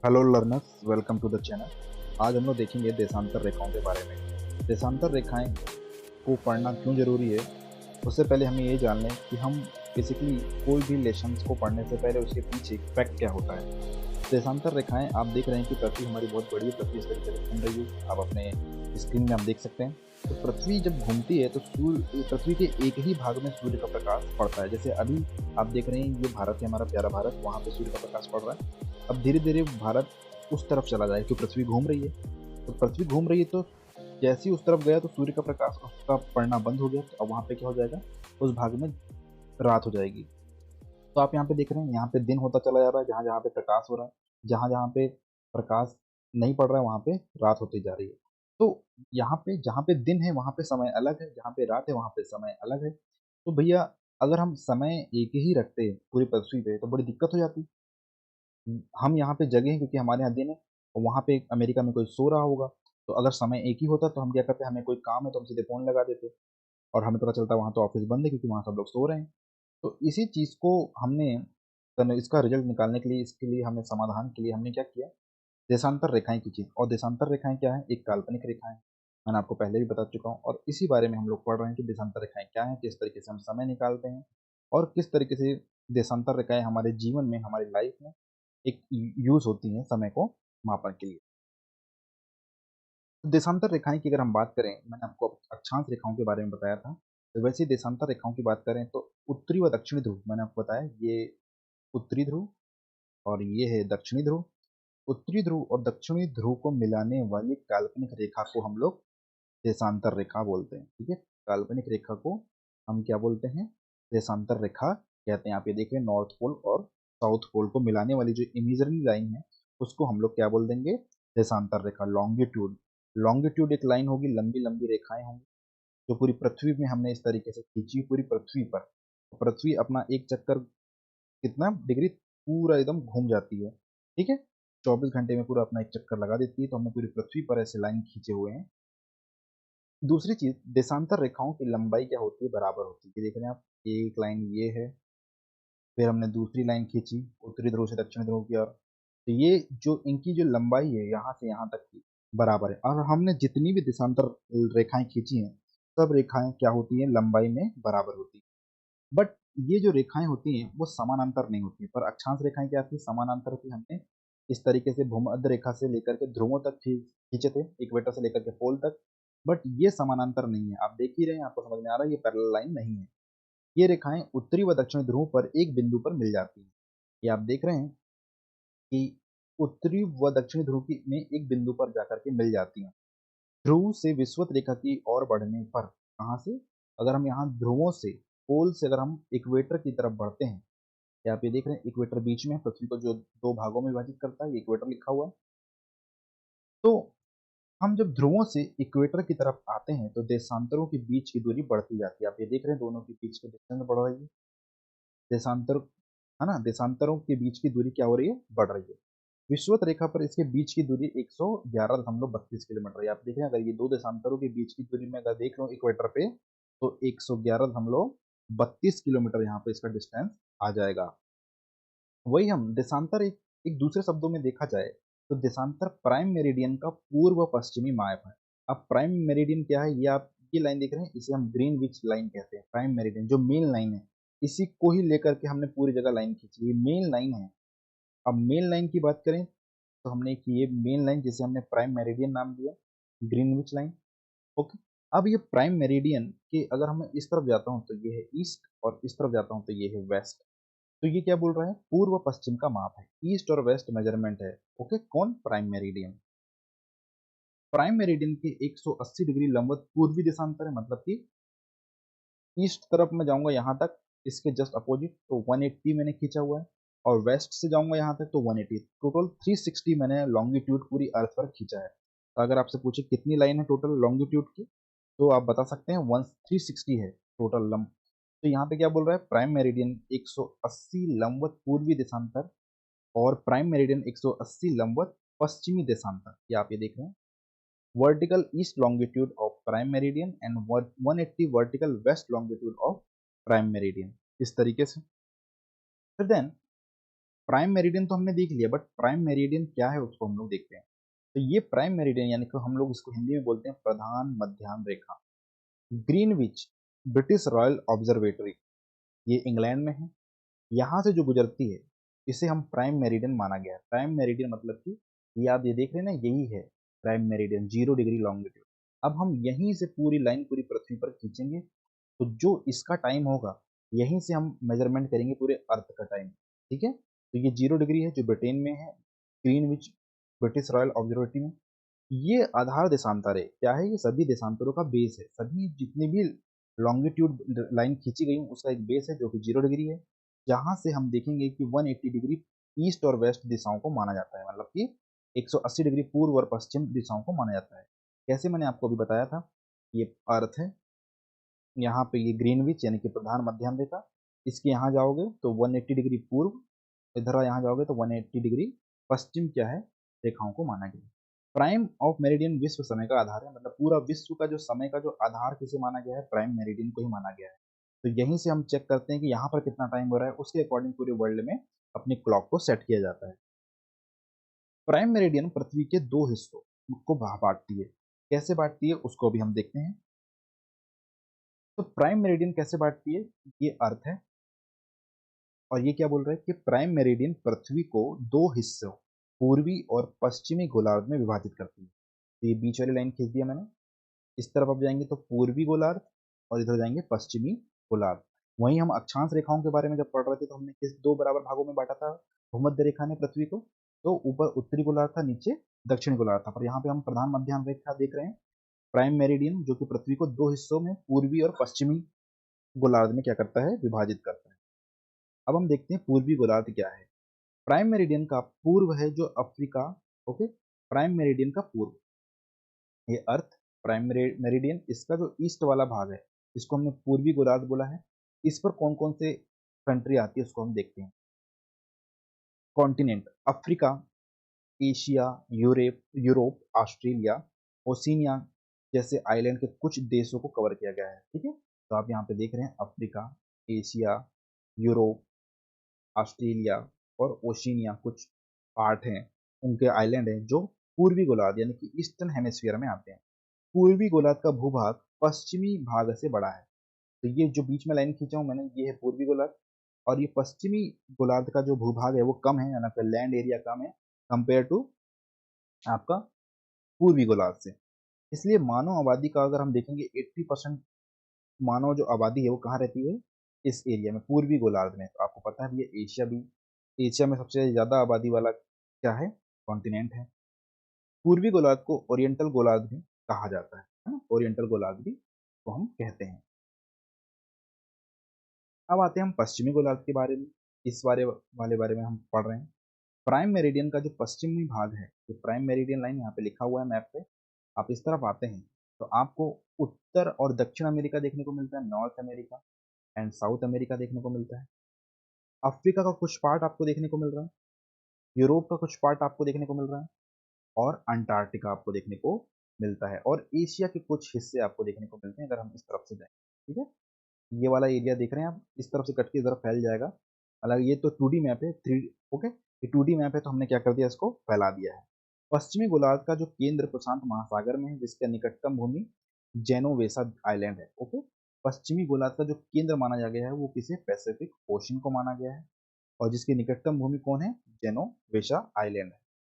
Hello learners, welcome to the channel. आज हम लोग देखेंगे देशांतर रेखाओं के बारे में। देशांतर रेखाएं को पढ़ना क्यों ज़रूरी है। उससे पहले हमें ये जान लें कि हम बेसिकली कोई भी लेसन्स को पढ़ने से पहले उसके पीछे फैक्ट क्या होता है। देशांतर रेखाएं, आप देख रहे हैं कि पृथ्वी हमारी बहुत बड़ी है। पृथ्वी इस तरीके से घूम रही है, आप अपने स्क्रीन में आप देख सकते हैं। तो पृथ्वी जब घूमती है तो सूर्य, पृथ्वी के एक ही भाग में सूर्य का प्रकाश पड़ता है। जैसे अभी आप देख रहे हैं, ये भारत है, हमारा प्यारा भारत, वहाँ पे सूर्य का प्रकाश पड़ रहा है। अब धीरे धीरे भारत उस तरफ चला जाए क्योंकि पृथ्वी घूम रही है। तो पृथ्वी घूम रही है तो जैसे ही उस तरफ गया तो सूर्य का प्रकाश उसका पड़ना बंद हो गया। तो अब वहाँ पे क्या हो जाएगा, उस भाग में रात हो जाएगी। तो आप यहाँ पे देख रहे हैं, यहाँ पे दिन होता चला जा रहा है जहाँ जहाँ पे प्रकाश हो रहा है। जहाँ जहाँ पे प्रकाश नहीं पड़ रहा है वहाँ पे रात होती जा रही है। तो यहाँ पे जहाँ पे दिन है वहाँ पे समय अलग है, जहाँ पे रात है वहाँ पे समय अलग है। तो भैया, अगर हम समय एक ही रखते पूरी पृथ्वी पे तो बड़ी दिक्कत हो जाती। हम यहाँ पे जगह हैं क्योंकि हमारे यहाँ दिन है, और वहाँ पे अमेरिका में कोई सो रहा होगा। तो अगर समय एक ही होता तो हम क्या करते, हमें कोई काम है तो हम सीधे फ़ोन लगा देते, और हमें पता चलता वहाँ तो ऑफ़िस बंद है क्योंकि वहाँ सब लोग सो रहे हैं। तो इसी चीज़ को हमने इसका रिज़ल्ट निकालने के लिए, इसके लिए हमें समाधान के लिए हमने क्या किया, देशांतर रेखाएँ खींची। और देशांतर रेखाएँ क्या हैं? एक काल्पनिक रेखा है। मैंने आपको पहले भी बता चुका हूँ, और इसी बारे में हम लोग पढ़ रहे हैं कि देशांतर रेखाएँ क्या हैं, किस तरीके से हम समय निकालते हैं, और किस तरीके से देशांतर रेखाएँ हमारे जीवन में, हमारी लाइफ़ में एक यूज़ होती हैं समय को मापने के लिए। देशांतर रेखाएँ की अगर हम बात करें, मैंने आपको अक्षांश रेखाओं के बारे में बताया था। तो वैसे ही देशांतर रेखाओं की बात करें तो उत्तरी व दक्षिणी ध्रुव, मैंने आपको बताया, ये उत्तरी ध्रुव और ये है दक्षिणी ध्रुव। उत्तरी ध्रुव और दक्षिणी ध्रुव को मिलाने वाली काल्पनिक रेखा को हम लोग देशांतर रेखा बोलते हैं। ठीक है, काल्पनिक रेखा को हम क्या बोलते हैं? देशांतर रेखा कहते हैं। आप ये देख रहे हैं, नॉर्थ पोल और साउथ पोल को मिलाने वाली जो इमेजिनरी लाइन है उसको हम लोग क्या बोल देंगे? देशांतर रेखा। लॉन्गिट्यूड, लॉन्गिट्यूड एक लाइन होगी, लंबी लंबी रेखाएं होंगी जो पूरी पृथ्वी में हमने इस तरीके से खींची, पूरी पृथ्वी पर। पृथ्वी अपना एक चक्कर कितना डिग्री पूरा एकदम घूम जाती है। ठीक है, 24 घंटे में पूरा अपना एक चक्कर लगा देती है। तो हमने पूरी पृथ्वी पर ऐसे लाइन खींचे हुए हैं। दूसरी चीज, देशांतर रेखाओं की लंबाई क्या होती है? बराबर होती है। ये देख रहे हैं आप, एक लाइन ये है, फिर हमने दूसरी लाइन खींची उत्तरी ध्रुव से दक्षिण ध्रुव की ओर। तो ये जो इनकी जो लंबाई है यहाँ से यहाँ तक की बराबर है। और हमने जितनी भी देशांतर रेखाएं खींची हैं, सब रेखाएं क्या होती हैं? लंबाई में बराबर होती हैं। बट ये जो रेखाएं होती हैं वो समानांतर नहीं होती, पर अक्षांश रेखाएं क्या थी? समानांतर थी। हमने इस तरीके से भूमध्य रेखा से लेकर के ध्रुवों तक खींचे थे, इक्वेटर से लेकर के पोल तक। बट ये समानांतर नहीं है, आप देख ही रहे हैं, आपको समझ में आ रहा है, ये पैरेलल लाइन नहीं है। ये रेखाएं उत्तरी व दक्षिणी ध्रुव पर एक बिंदु पर मिल जाती हैं। ये आप देख रहे हैं कि उत्तरी व दक्षिणी ध्रुव की में एक बिंदु पर जाकर के मिल जाती हैं। ध्रुव से विषुवत रेखा की ओर बढ़ने पर, कहाँ से? अगर हम यहाँ ध्रुवों से, पोल से अगर हम इक्वेटर की तरफ बढ़ते हैं, या आप ये देख रहे हैं इक्वेटर बीच में, पृथ्वी को जो दो भागों में विभाजित करता है, ये इक्वेटर लिखा हुआ है। तो हम जब ध्रुवों से इक्वेटर की तरफ आते हैं तो देशांतरों के बीच की दूरी बढ़ती जाती है। आप ये देख रहे हैं, दोनों के बीच की डिस्टेंस बढ़ रही है। देशांतर, है ना, देशांतरों के बीच की दूरी क्या हो रही है? बढ़ रही है। विषुवत रेखा पर इसके बीच की दूरी 111.32 किलोमीटर है। आप देख रहे हैं, अगर ये दो देशांतरों के बीच की दूरी में अगर देख लो इक्वेटर पे, तो 111.32 किलोमीटर यहाँ पे इसका डिस्टेंस आ जाएगा। वही हम देशांतर एक दूसरे शब्दों में देखा जाए तो देशांतर प्राइम मेरिडियन का पूर्व पश्चिमी माप है। अब प्राइम मेरिडियन क्या है? ये आप ये लाइन देख रहे हैं, इसे हम ग्रीनविच लाइन कहते हैं। प्राइम मेरिडियन जो मेन लाइन है, इसी को ही लेकर के हमने पूरी जगह लाइन खींची, ये मेन लाइन है। अब मेन लाइन की बात करें तो हमने की ये मेन लाइन जिसे हमने प्राइम मेरिडियन नाम दिया, ग्रीनविच लाइन। ओके, अब ये प्राइम मेरिडियन के अगर हम इस तरफ जाता हूँ तो ये है ईस्ट, और इस तरफ जाता हूँ तो ये है वेस्ट। तो ये क्या बोल रहा है? पूर्व पश्चिम का माप है, ईस्ट और वेस्ट मेजरमेंट है। ओके, कौन? Prime meridian. प्राइम मेरिडियन के 180 डिग्री लंबवत पूर्वी देशांतर है, मतलब कि ईस्ट तरफ मैं जाऊंगा यहाँ तक, इसके जस्ट अपोजिट, तो 180 मैंने खींचा हुआ है। और वेस्ट से जाऊंगा यहाँ तक तो 180, टोटल 360 मैंने लॉन्गिट्यूड पूरी अर्थ पर खींचा है। तो अगर आपसे पूछे कितनी लाइन है टोटल लॉन्गिट्यूड की, तो आप बता सकते हैं 360 है टोटल लंब। तो यहाँ पे क्या बोल रहा है? प्राइम मेरिडियन 180 लंबवत पूर्वी देशांतर, और प्राइम मेरिडियन 180 लंबवत पश्चिमी देशांतर। ये आप ये देख रहे हैं, vertical east longitude of prime meridian and 180 vertical west longitude of prime meridian, इस तरीके से। फिर देन प्राइम मेरिडियन तो हमने देख लिया, बट प्राइम मेरिडियन क्या है उसको हम लोग देखते हैं। तो ये प्राइम मेरिडियन यानी कि हम लोग इसको हिंदी में बोलते हैं प्रधान मध्याह्न रेखा। ग्रीनविच ब्रिटिश रॉयल ऑब्जर्वेटरी, ये इंग्लैंड में है, यहाँ से जो गुजरती है इसे हम प्राइम मेरिडियन माना गया है। प्राइम मेरिडियन मतलब कि ये आप ये देख रहे हैं ना, यही है प्राइम मेरिडियन, 0 डिग्री लॉन्गिट्यूड। अब हम यहीं से पूरी लाइन पूरी पृथ्वी पर खींचेंगे, तो जो इसका टाइम होगा यहीं से हम मेजरमेंट करेंगे पूरे अर्थ का टाइम। ठीक है, तो ये 0 डिग्री है जो ब्रिटेन में है, ग्रीनविच ब्रिटिश रॉयल ऑब्जर्वेटरी में। ये आधार देशांतर है, क्या है, ये सभी देशांतरों का बेस है। सभी जितनी भी लॉन्गिट्यूड लाइन खींची गई उसका एक बेस है जो कि 0 डिग्री है, जहां से हम देखेंगे कि 180 डिग्री ईस्ट और वेस्ट दिशाओं को माना जाता है, मतलब कि 180 डिग्री पूर्व और पश्चिम दिशाओं को माना जाता है। कैसे, मैंने आपको अभी बताया था, ये अर्थ है, यहाँ पे ये ग्रीनविच यानी कि प्रधान मध्याह्न रेखा, इसके यहाँ जाओगे तो 180 डिग्री पूर्व, इधर यहाँ जाओगे तो 180 डिग्री पश्चिम क्या है, रेखाओं को माना गया। प्राइम ऑफ मेरिडियन विश्व समय का आधार है, मतलब पूरा विश्व का जो समय का जो आधार किसे माना गया है, प्राइम मेरिडियन को ही माना गया है। तो यहीं से हम चेक करते हैं कि यहाँ पर कितना टाइम हो रहा है, उसके अकॉर्डिंग पूरे वर्ल्ड में अपनी क्लॉक को सेट किया जाता है। प्राइम मेरिडियन पृथ्वी के दो हिस्सों को बांटती है। कैसे बांटती है उसको भी हम देखते हैं। तो प्राइम मेरिडियन कैसे बांटती है, ये अर्थ है, और ये क्या बोल रहा है कि प्राइम मेरिडियन पृथ्वी को दो हिस्सों पूर्वी और पश्चिमी गोलार्ध में विभाजित करती है। तो ये बीच वाली लाइन खींच दिया मैंने, इस तरफ आप जाएंगे तो पूर्वी गोलार्ध और इधर जाएंगे पश्चिमी गोलार्ध। वहीं हम अक्षांश रेखाओं के बारे में जब पढ़ रहे थे तो हमने किस दो बराबर भागों में बांटा था भूमध्य रेखा ने पृथ्वी को, तो ऊपर उत्तरी गोलार्ध था, नीचे दक्षिणी गोलार्ध था। पर यहाँ पे हम प्रधान मध्याह्न रेखा देख रहे हैं, प्राइम मेरिडियन, जो कि पृथ्वी को दो हिस्सों में पूर्वी और पश्चिमी गोलार्ध में क्या करता है, विभाजित करता है। अब हम देखते हैं पूर्वी गोलार्ध क्या है। प्राइम मेरिडियन का पूर्व है जो अफ्रीका, ओके, प्राइम मेरिडियन का पूर्व, ये अर्थ प्राइम मेरिडियन, इसका जो ईस्ट वाला भाग है इसको हमने पूर्वी गोलार्ध बोला है। इस पर कौन कौन से कंट्री आती है उसको हम देखते हैं। Continent Africa, Asia, Europe Europe Australia, Oceania जैसे आइलैंड के कुछ देशों को कवर किया गया है। ठीक है, तो आप यहाँ पे देख रहे हैं अफ्रीका, एशिया, यूरोप, ऑस्ट्रेलिया और ओशिनिया कुछ पार्ट हैं, उनके आइलैंड हैं जो पूर्वी गोलार्ध यानी कि ईस्टर्न हेमिस्फीयर में आते हैं। पूर्वी गोलार्ध का भूभाग पश्चिमी भाग से बड़ा है। तो ये जो बीच में लाइन खींचा हूं मैंने, ये है पूर्वी गोलार्ध, और ये पश्चिमी गोलार्ध का जो भूभाग है वो कम है, यानी कि लैंड एरिया कम है कंपेयर टू आपका पूर्वी गोलार्ध से। इसलिए मानव आबादी का अगर हम देखेंगे 80% मानव जो आबादी है वो कहाँ रहती है, इस एरिया में, पूर्वी गोलार्ध में। तो आपको पता है ये एशिया भी, एशिया में सबसे ज्यादा आबादी वाला क्या है, कॉन्टिनेंट है। पूर्वी गोलार्ध को ओरिएंटल गोलार्ध भी कहा जाता है ना, ओरिएंटल गोलार्ध भी तो हम कहते हैं। अब आते हैं हम पश्चिमी गोलार्ध के बारे में, इस बारे में हम पढ़ रहे हैं। प्राइम मेरिडियन का जो पश्चिमी भाग है, जो प्राइम मेरिडियन लाइन यहाँ पे लिखा हुआ है मैप पे, आप इस तरफ आते हैं तो आपको उत्तर और दक्षिण अमेरिका देखने को मिलता है, north America and south America देखने को मिलता है। अफ्रीका का कुछ पार्ट आपको देखने को मिल रहा है, यूरोप का कुछ पार्ट आपको देखने को मिल रहा है, और अंटार्कटिका आपको देखने को मिलता है, और एशिया के कुछ हिस्से आपको देखने को मिलते हैं अगर हम इस तरफ से जाएं। ठीक है, ये वाला एरिया देख रहे हैं आप, इस तरफ से कट के इधर फैल जाएगा। हालांकि ये तो 2D मैप है, 3D, ओके, ये 2D मैप है तो हमने क्या कर दिया, इसको फैला दिया है। पश्चिमी गोलार्ध का जो केंद्र प्रशांत महासागर में है, जिसका निकटतम भूमि जेनोवेसा आइलैंड है। ओके, पश्चिमी गोलार्ध का जो केंद्र माना जा गया है वो किसे, पैसिफिक ओशन को माना गया है, और जिसकी निकटतम भूमि कौन है, जेनोवेसा आइलैंड है।